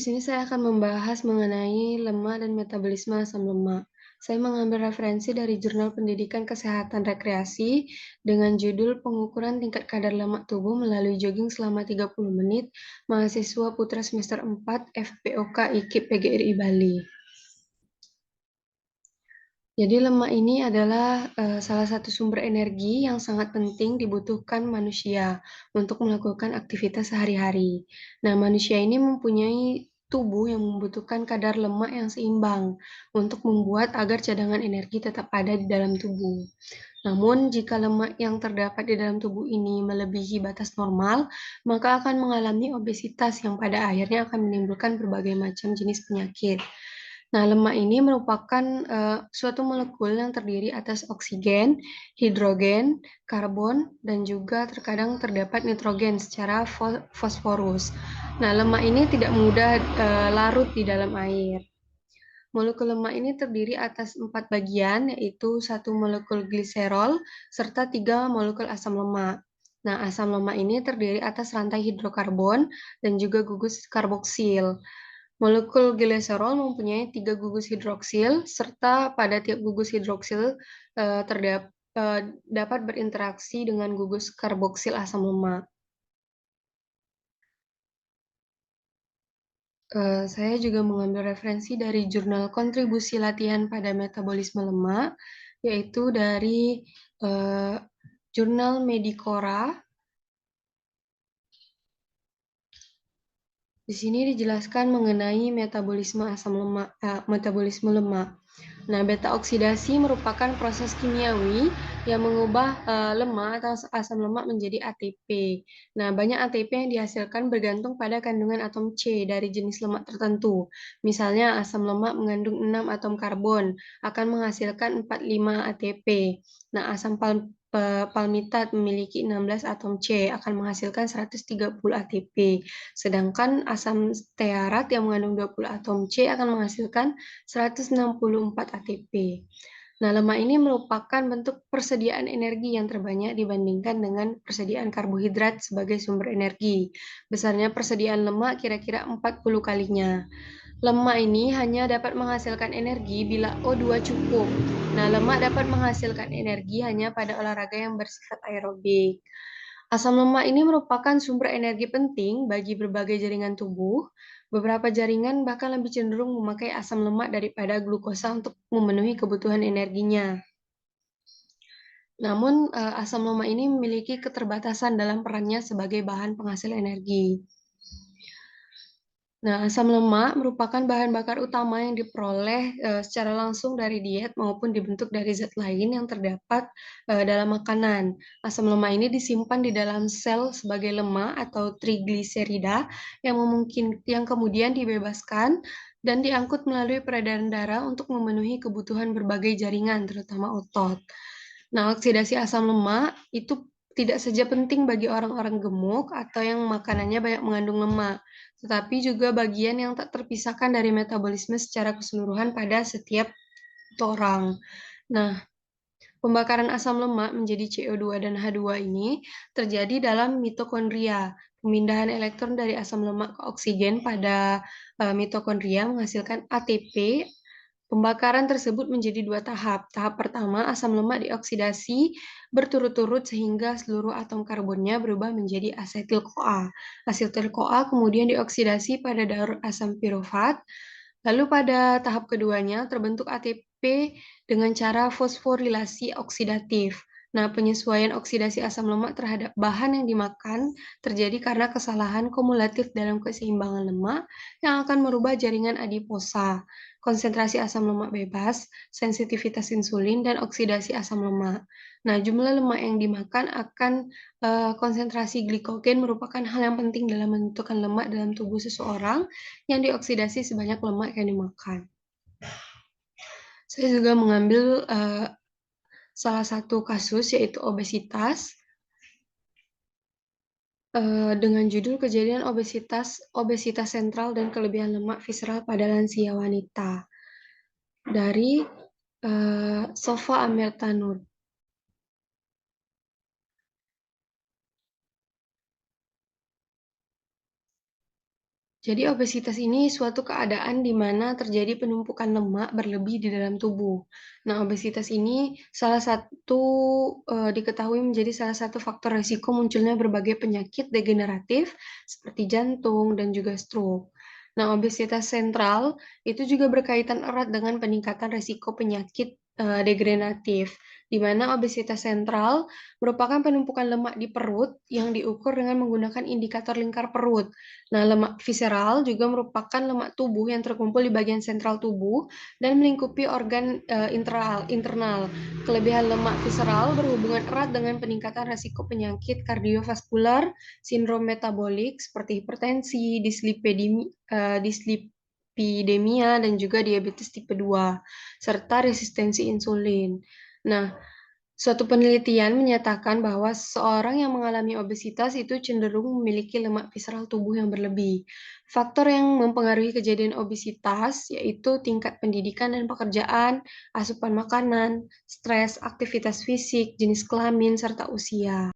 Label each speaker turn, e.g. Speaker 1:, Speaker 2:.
Speaker 1: Di sini saya akan membahas mengenai lemak dan metabolisme asam lemak. Saya mengambil referensi dari Jurnal Pendidikan Kesehatan Rekreasi dengan judul Pengukuran Tingkat Kadar Lemak Tubuh Melalui Jogging Selama 30 Menit, Mahasiswa Putra Semester 4 FPOK IKIP PGRI Bali. Jadi lemak ini adalah salah satu sumber energi yang sangat penting dibutuhkan manusia untuk melakukan aktivitas sehari-hari. Nah, manusia ini mempunyai tubuh yang membutuhkan kadar lemak yang seimbang untuk membuat agar cadangan energi tetap ada di dalam tubuh. Namun, jika lemak yang terdapat di dalam tubuh ini melebihi batas normal, maka akan mengalami obesitas yang pada akhirnya akan menimbulkan berbagai macam jenis penyakit. Nah, lemak ini merupakan suatu molekul yang terdiri atas oksigen, hidrogen, karbon, dan juga terkadang terdapat nitrogen secara fosforus. Nah, lemak ini tidak mudah larut di dalam air. Molekul lemak ini terdiri atas 4 bagian, yaitu 1 molekul gliserol serta 3 molekul asam lemak. Nah, asam lemak ini terdiri atas rantai hidrokarbon dan juga gugus karboksil. Molekul gliserol mempunyai 3 gugus hidroksil, serta pada tiap gugus hidroksil dapat berinteraksi dengan gugus karboksil asam lemak. Saya juga mengambil referensi dari jurnal kontribusi latihan pada metabolisme lemak, yaitu dari uh, jurnal Medicora. Di sini dijelaskan mengenai metabolisme lemak. Nah, beta oksidasi merupakan proses kimiawi yang mengubah lemak atau asam lemak menjadi ATP. Nah, banyak ATP yang dihasilkan bergantung pada kandungan atom C dari jenis lemak tertentu. Misalnya, asam lemak mengandung 6 atom karbon, akan menghasilkan 45 ATP. Nah, asam palmitat memiliki 16 atom C, akan menghasilkan 130 ATP. Sedangkan asam stearat yang mengandung 20 atom C akan menghasilkan 164 ATP. Nah, lemak ini merupakan bentuk persediaan energi yang terbanyak dibandingkan dengan persediaan karbohidrat sebagai sumber energi. Besarnya persediaan lemak kira-kira 40 kalinya. Lemak ini hanya dapat menghasilkan energi bila O2 cukup. Nah, lemak dapat menghasilkan energi hanya pada olahraga yang bersifat aerobik. Asam lemak ini merupakan sumber energi penting bagi berbagai jaringan tubuh. Beberapa jaringan bahkan lebih cenderung memakai asam lemak daripada glukosa untuk memenuhi kebutuhan energinya. Namun, asam lemak ini memiliki keterbatasan dalam perannya sebagai bahan penghasil energi. Nah, asam lemak merupakan bahan bakar utama yang diperoleh secara langsung dari diet maupun dibentuk dari zat lain yang terdapat dalam makanan. Asam lemak ini disimpan di dalam sel sebagai lemak atau trigliserida yang kemudian dibebaskan dan diangkut melalui peredaran darah untuk memenuhi kebutuhan berbagai jaringan, terutama otot. Nah, oksidasi asam lemak itu tidak saja penting bagi orang-orang gemuk atau yang makanannya banyak mengandung lemak, tetapi juga bagian yang tak terpisahkan dari metabolisme secara keseluruhan pada setiap orang. Nah, pembakaran asam lemak menjadi CO2 dan H2 ini terjadi dalam mitokondria. Pemindahan elektron dari asam lemak ke oksigen pada mitokondria menghasilkan ATP. Pembakaran tersebut menjadi 2 tahap. Tahap pertama, asam lemak dioksidasi berturut-turut sehingga seluruh atom karbonnya berubah menjadi asetil-CoA. Asetil-CoA kemudian dioksidasi pada daur asam pirufat. Lalu pada tahap keduanya terbentuk ATP dengan cara fosforilasi oksidatif. Nah, penyesuaian oksidasi asam lemak terhadap bahan yang dimakan terjadi karena kesalahan kumulatif dalam keseimbangan lemak yang akan merubah jaringan adiposa, konsentrasi asam lemak bebas, sensitivitas insulin, dan oksidasi asam lemak. Nah, jumlah lemak yang dimakan akan konsentrasi glikogen merupakan hal yang penting dalam menentukan lemak dalam tubuh seseorang yang dioksidasi sebanyak lemak yang dimakan. Saya juga mengambil salah satu kasus yaitu obesitas dengan judul kejadian obesitas sentral dan kelebihan lemak visceral pada lansia wanita dari Sofa Amertanur. Jadi obesitas ini suatu keadaan di mana terjadi penumpukan lemak berlebih di dalam tubuh. Nah, obesitas ini diketahui menjadi salah satu faktor resiko munculnya berbagai penyakit degeneratif seperti jantung dan juga stroke. Nah, obesitas sentral itu juga berkaitan erat dengan peningkatan resiko penyakit degeneratif, di mana obesitas sentral merupakan penumpukan lemak di perut yang diukur dengan menggunakan indikator lingkar perut. Nah, lemak visceral juga merupakan lemak tubuh yang terkumpul di bagian sentral tubuh dan melingkupi organ internal. Kelebihan lemak visceral berhubungan erat dengan peningkatan resiko penyakit kardiovaskular, sindrom metabolik seperti hipertensi, dislipidemia, dan juga diabetes tipe 2, serta resistensi insulin. Nah, suatu penelitian menyatakan bahwa seseorang yang mengalami obesitas itu cenderung memiliki lemak visceral tubuh yang berlebih. Faktor yang mempengaruhi kejadian obesitas yaitu tingkat pendidikan dan pekerjaan, asupan makanan, stres, aktivitas fisik, jenis kelamin, serta usia.